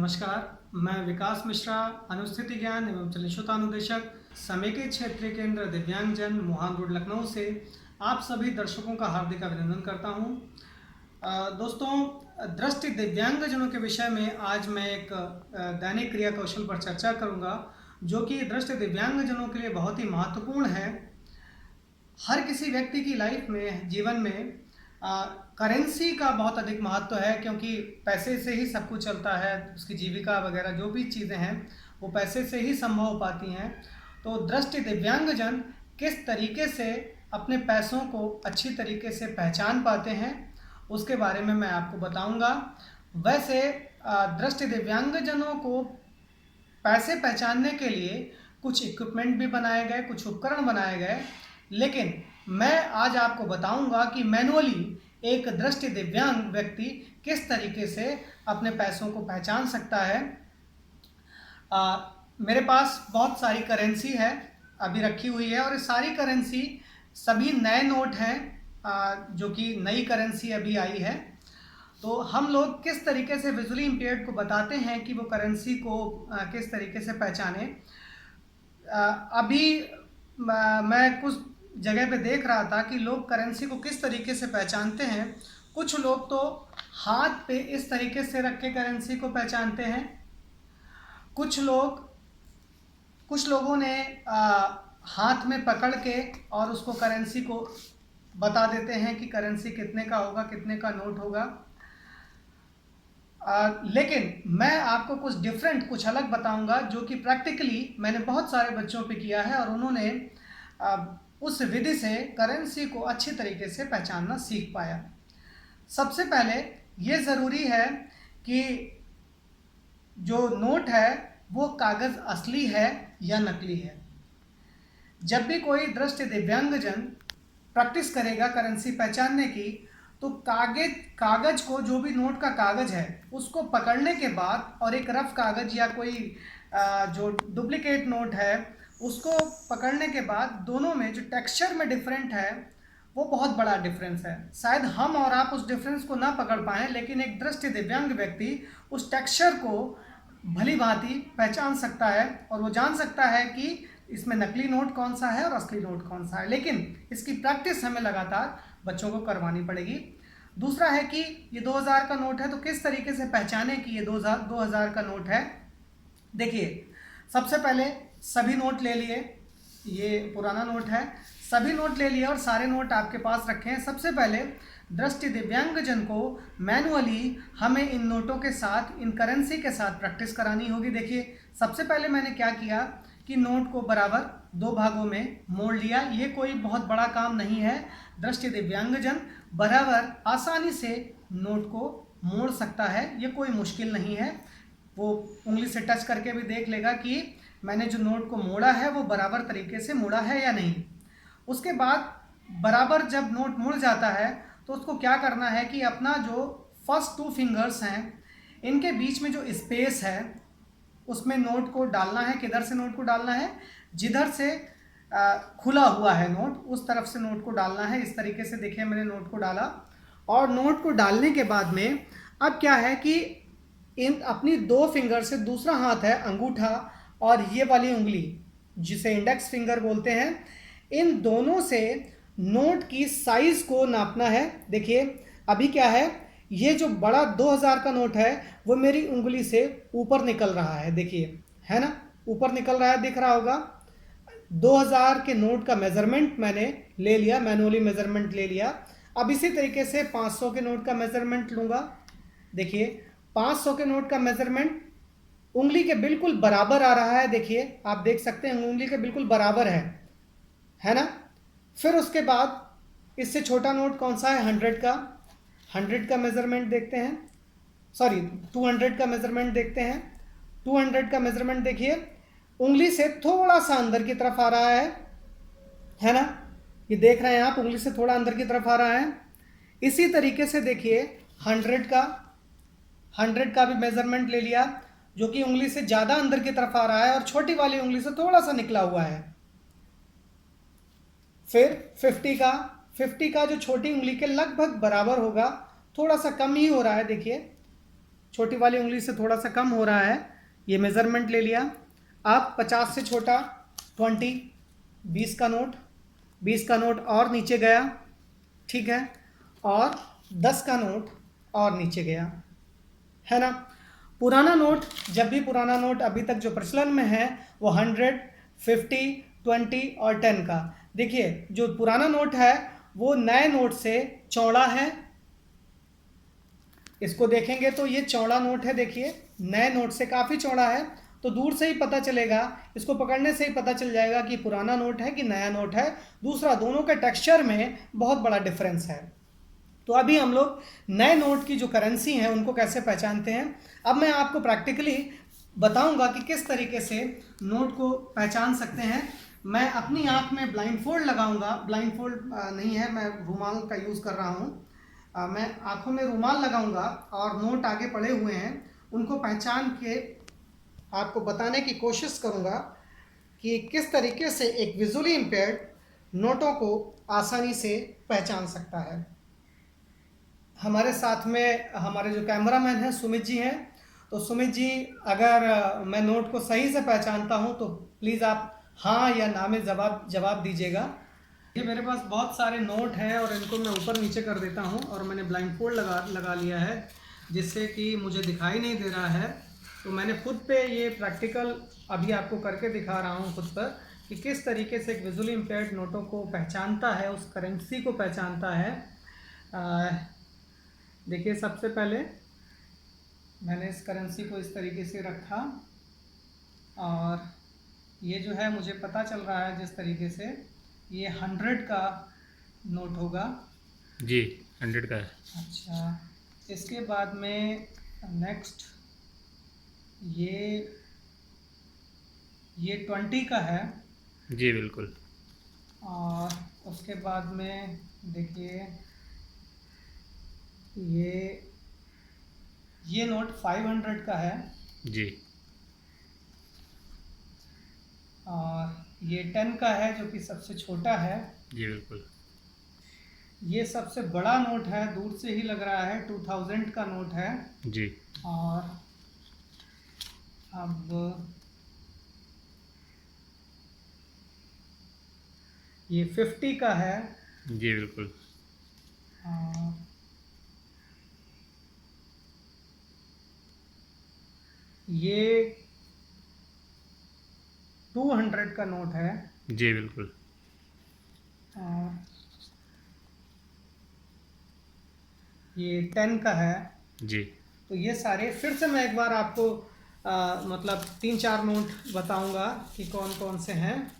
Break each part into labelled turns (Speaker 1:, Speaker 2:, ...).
Speaker 1: नमस्कार, मैं विकास मिश्रा, अनुस्थिति ज्ञान एवं चलित अनुदेशक, समेकित क्षेत्रीय केंद्र दिव्यांगजन, मुहान रोड, लखनऊ से आप सभी दर्शकों का हार्दिक अभिनंदन करता हूं। दोस्तों, दृष्टि दिव्यांगजनों के विषय में आज मैं एक दैनिक क्रिया कौशल पर चर्चा करूंगा, जो कि दृष्टि दिव्यांगजनों के लिए बहुत ही महत्वपूर्ण है। हर किसी व्यक्ति की लाइफ में, जीवन में करेंसी का बहुत अधिक महत्व है, क्योंकि पैसे से ही सब कुछ चलता है। उसकी जीविका वगैरह जो भी चीज़ें हैं वो पैसे से ही संभव हो पाती हैं। तो दृष्टि दिव्यांगजन किस तरीके से अपने पैसों को अच्छी तरीके से पहचान पाते हैं, उसके बारे में मैं आपको बताऊंगा। वैसे दृष्टि दिव्यांगजनों को पैसे पहचानने के लिए कुछ इक्विपमेंट भी बनाए गए, कुछ उपकरण बनाए गए, लेकिन मैं आज आपको बताऊंगा कि मैनुअली एक दृष्टि दिव्यांग व्यक्ति किस तरीके से अपने पैसों को पहचान सकता है। मेरे पास बहुत सारी करेंसी है, अभी रखी हुई है, और ये सारी करेंसी सभी नए नोट हैं, जो कि नई करेंसी अभी आई है। तो हम लोग किस तरीके से विजुअली इम्पेयर्ड को बताते हैं कि वो करेंसी को किस तरीके से पहचाने। अभी मैं कुछ जगह पे देख रहा था कि लोग करेंसी को किस तरीके से पहचानते हैं। कुछ लोग तो हाथ पे इस तरीके से रख के करेंसी को पहचानते हैं। कुछ लोगों ने हाथ में पकड़ के और उसको करेंसी को बता देते हैं कि करेंसी कितने का होगा, कितने का नोट होगा। लेकिन मैं आपको कुछ डिफरेंट, कुछ अलग बताऊंगा, जो कि प्रैक्टिकली मैंने बहुत सारे बच्चों पे किया है और उन्होंने उस विधि से करेंसी को अच्छी तरीके से पहचानना सीख पाया। सबसे पहले ये ज़रूरी है कि जो नोट है वो कागज़ असली है या नकली है। जब भी कोई दृष्टि दिव्यांगजन प्रैक्टिस करेगा करेंसी पहचानने की, तो कागज को, जो भी नोट का कागज है, उसको पकड़ने के बाद और एक रफ कागज या कोई जो डुप्लीकेट नोट है उसको पकड़ने के बाद दोनों में जो टेक्सचर में डिफरेंट है वो बहुत बड़ा डिफरेंस है। शायद हम और आप उस डिफरेंस को ना पकड़ पाएँ, लेकिन एक दृष्टि दिव्यांग व्यक्ति उस टेक्सचर को भली भांति पहचान सकता है और वो जान सकता है कि इसमें नकली नोट कौन सा है और असली नोट कौन सा है। लेकिन इसकी प्रैक्टिस हमें लगातार बच्चों को करवानी पड़ेगी। दूसरा है कि ये 2000 का नोट है, तो किस तरीके से पहचाने कि ये 2000 का नोट है। देखिए, सबसे पहले सभी नोट ले लिए, ये पुराना नोट है, सभी नोट ले लिए और सारे नोट आपके पास रखे हैं। सबसे पहले दृष्टि दिव्यांगजन को मैनुअली हमें इन नोटों के साथ, इन करेंसी के साथ प्रैक्टिस करानी होगी। देखिए, सबसे पहले मैंने क्या किया कि नोट को बराबर 2 भागों में मोड़ लिया। ये कोई बहुत बड़ा काम नहीं है, दृष्टि दिव्यांगजन बराबर आसानी से नोट को मोड़ सकता है, ये कोई मुश्किल नहीं है। वो उंगली से टच करके भी देख लेगा कि मैंने जो नोट को मोड़ा है वो बराबर तरीके से मोड़ा है या नहीं। उसके बाद बराबर जब नोट मुड़ जाता है तो उसको क्या करना है कि अपना जो फर्स्ट 2 फिंगर्स हैं, इनके बीच में जो स्पेस है उसमें नोट को डालना है। किधर से नोट को डालना है? जिधर से खुला हुआ है नोट, उस तरफ से नोट को डालना है। इस तरीके से देखिए, मैंने नोट को डाला और नोट को डालने के बाद में अब क्या है कि इन अपनी 2 फिंगर से, दूसरा हाथ है अंगूठा और ये वाली उंगली जिसे इंडेक्स फिंगर बोलते हैं, इन दोनों से नोट की साइज को नापना है। देखिए, अभी क्या है, ये जो बड़ा 2000 का नोट है वो मेरी उंगली से ऊपर निकल रहा है। देखिए, है ना, ऊपर निकल रहा है, दिख रहा होगा। 2000 के नोट का मेजरमेंट मैंने ले लिया, मैनुअली मेजरमेंट ले लिया। अब इसी तरीके से 500 के नोट का मेजरमेंट लूँगा। देखिए, 500 के नोट का मेजरमेंट उंगली के बिल्कुल बराबर आ रहा है। देखिए, आप देख सकते हैं उंगली के बिल्कुल बराबर है ना। फिर उसके बाद इससे छोटा नोट कौन सा है? 100 का मेजरमेंट देखते हैं, सॉरी 200 का मेजरमेंट देखते हैं। 200 का मेजरमेंट देखिए, उंगली से थोड़ा सा अंदर की तरफ आ रहा है ना, ये देख रहे हैं आप, उंगली से थोड़ा अंदर की तरफ आ रहा है। इसी तरीके से देखिए 100 का भी मेजरमेंट ले लिया, जो कि उंगली से ज़्यादा अंदर की तरफ आ रहा है और छोटी वाली उंगली से थोड़ा सा निकला हुआ है। फिर 50 का जो छोटी उंगली के लगभग बराबर होगा, थोड़ा सा कम ही हो रहा है। देखिए, छोटी वाली उंगली से थोड़ा सा कम हो रहा है, ये मेज़रमेंट ले लिया। अब 50 से छोटा 20, 20 का नोट, 20 का नोट और नीचे गया, ठीक है, और 10 का नोट और नीचे गया, है ना। पुराना नोट, जब भी पुराना नोट अभी तक जो प्रचलन में है वो 100, 50, 20 और 10 का। देखिए जो पुराना नोट है वो नए नोट से चौड़ा है, इसको देखेंगे तो ये चौड़ा नोट है, देखिए नए नोट से काफ़ी चौड़ा है, तो दूर से ही पता चलेगा, इसको पकड़ने से ही पता चल जाएगा कि पुराना नोट है कि नया नोट है। दूसरा, दोनों के टेक्सचर में बहुत बड़ा डिफरेंस है। तो अभी हम लोग नए नोट की जो करेंसी हैं उनको कैसे पहचानते हैं, अब मैं आपको प्रैक्टिकली बताऊंगा कि किस तरीके से नोट को पहचान सकते हैं। मैं अपनी आँख में ब्लाइंड फोल्ड लगाऊंगा, ब्लाइंड फोल्ड नहीं है, मैं रूमाल का यूज़ कर रहा हूँ। मैं आँखों में रूमाल लगाऊंगा और नोट आगे पड़े हुए हैं उनको पहचान के आपको बताने की कोशिश करूंगा कि किस तरीके से एक विजुअली इम्पेयर्ड नोटों को आसानी से पहचान सकता है। हमारे साथ में हमारे जो कैमरामैन हैं सुमित जी हैं, तो सुमित जी अगर मैं नोट को सही से पहचानता हूं तो प्लीज़ आप हाँ या ना में जवाब दीजिएगा। ये मेरे पास बहुत सारे नोट हैं और इनको मैं ऊपर नीचे कर देता हूं और मैंने ब्लाइंड फोल्ड लगा लिया है जिससे कि मुझे दिखाई नहीं दे रहा है। तो मैंने खुद पे ये प्रैक्टिकल अभी आपको करके दिखा रहा हूं खुद पर कि किस तरीके से एक विजुअली इम्पेयर्ड नोटों को पहचानता है, उस करेंसी को पहचानता है। देखिए सबसे पहले मैंने इस करेंसी को इस तरीके से रखा और ये जो है मुझे पता चल रहा है जिस तरीके से ये 100 का नोट होगा
Speaker 2: जी, 100 का है।
Speaker 1: अच्छा, इसके बाद में नेक्स्ट ये 20 का है
Speaker 2: जी बिल्कुल।
Speaker 1: और उसके बाद में देखिए ये नोट 500 का है
Speaker 2: जी
Speaker 1: और ये 10 का है जो कि सबसे छोटा है।
Speaker 2: जी बिल्कुल।
Speaker 1: ये सबसे बड़ा नोट है, दूर से ही लग रहा है, 2000 का नोट है।
Speaker 2: जी
Speaker 1: और अब ये 50 का है
Speaker 2: जी बिल्कुल।
Speaker 1: और ये 200 का नोट है
Speaker 2: जी बिल्कुल।
Speaker 1: और ये 10 का है।
Speaker 2: जी
Speaker 1: तो ये सारे फिर से मैं एक बार आपको मतलब 3-4 नोट बताऊंगा कि कौन कौन से हैं।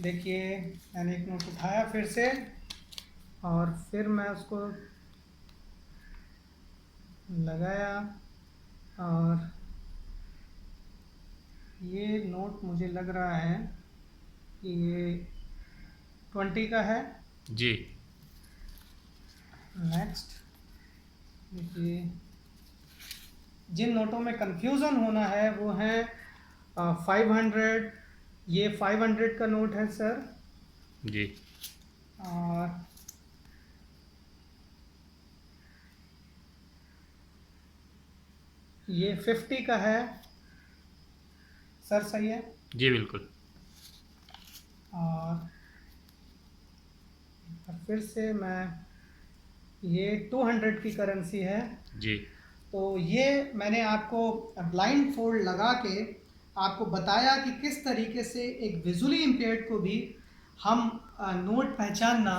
Speaker 1: देखिए मैंने एक नोट उठाया फिर से और फिर मैं उसको लगाया और ये नोट मुझे लग रहा है कि ये 20 का है।
Speaker 2: जी
Speaker 1: नेक्स्ट देखिए जिन नोटों में कंफ्यूजन होना है वो है 500, ये 500 का नोट है सर।
Speaker 2: जी
Speaker 1: और ये 50 का है सर, सही है।
Speaker 2: जी बिल्कुल।
Speaker 1: और फिर से मैं ये 200 की करेंसी है।
Speaker 2: जी
Speaker 1: तो ये मैंने आपको ब्लाइंड फोल्ड लगा के आपको बताया कि किस तरीके से एक विजुअली इम्पेयर्ड को भी हम नोट पहचानना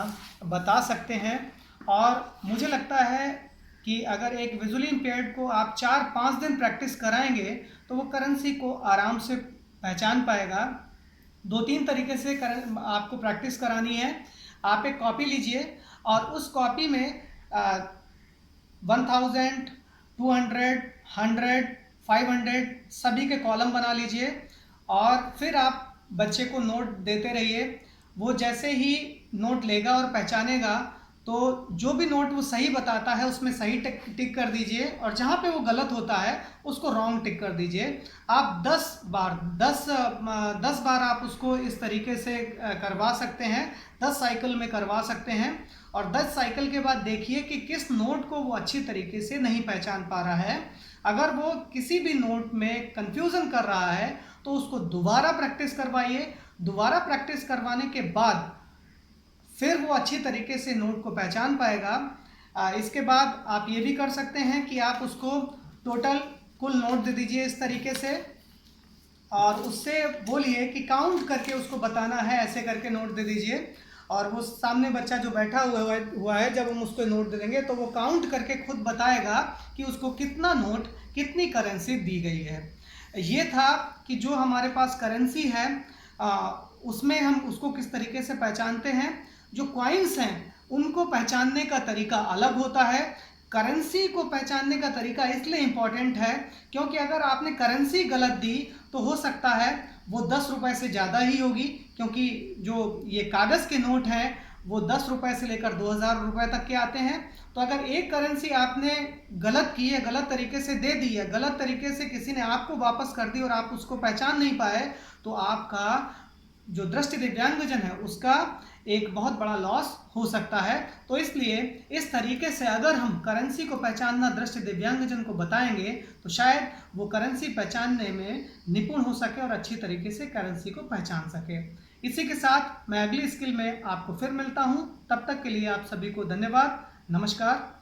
Speaker 1: बता सकते हैं। और मुझे लगता है कि अगर एक विजुअली इम्पेयर्ड को आप 4-5 दिन प्रैक्टिस कराएंगे तो वो करेंसी को आराम से पहचान पाएगा। 2-3 तरीके से आपको प्रैक्टिस करानी है। आप एक कॉपी लीजिए और उस कॉपी में 1000, 200, 100, 500 सभी के कॉलम बना लीजिए और फिर आप बच्चे को नोट देते रहिए। वो जैसे ही नोट लेगा और पहचानेगा तो जो भी नोट वो सही बताता है उसमें सही टिक कर दीजिए, और जहाँ पे वो गलत होता है उसको रॉन्ग टिक कर दीजिए। आप 10 बार आप उसको इस तरीके से करवा सकते हैं, 10 साइकिल में करवा सकते हैं। और 10 साइकिल के बाद देखिए कि किस नोट को वो अच्छी तरीके से नहीं पहचान पा रहा है। अगर वो किसी भी नोट में कंफ्यूजन कर रहा है तो उसको दोबारा प्रैक्टिस करवाइए। दोबारा प्रैक्टिस करवाने के बाद फिर वो अच्छी तरीके से नोट को पहचान पाएगा। इसके बाद आप ये भी कर सकते हैं कि आप उसको टोटल कुल नोट दे दीजिए इस तरीके से, और उससे बोलिए कि काउंट करके उसको बताना है, ऐसे करके नोट दे दीजिए। और वो सामने बच्चा जो बैठा हुआ है, जब हम उसको नोट दे देंगे तो वो काउंट करके खुद बताएगा कि उसको कितना नोट, कितनी करेंसी दी गई है। ये था कि जो हमारे पास करेंसी है उसमें हम उसको किस तरीके से पहचानते हैं। जो कॉइन्स हैं उनको पहचानने का तरीका अलग होता है। करेंसी को पहचानने का तरीका इसलिए इम्पॉर्टेंट है क्योंकि अगर आपने करेंसी गलत दी तो हो सकता है वो 10 रुपये से ज़्यादा ही होगी, क्योंकि जो ये कागज़ के नोट हैं वो 10 रुपये से लेकर 2000 रुपये तक के आते हैं। तो अगर एक करेंसी आपने गलत की है, गलत तरीके से दे दी है, गलत तरीके से किसी ने आपको वापस कर दी और आप उसको पहचान नहीं पाए, तो आपका जो दृष्टि दिव्यांगजन है उसका एक बहुत बड़ा लॉस हो सकता है। तो इसलिए इस तरीके से अगर हम करेंसी को पहचानना दृष्टि दिव्यांगजन को बताएंगे तो शायद वो करेंसी पहचानने में निपुण हो सके और अच्छी तरीके से करेंसी को पहचान सके। इसी के साथ मैं अगली स्किल में आपको फिर मिलता हूँ। तब तक के लिए आप सभी को धन्यवाद। नमस्कार।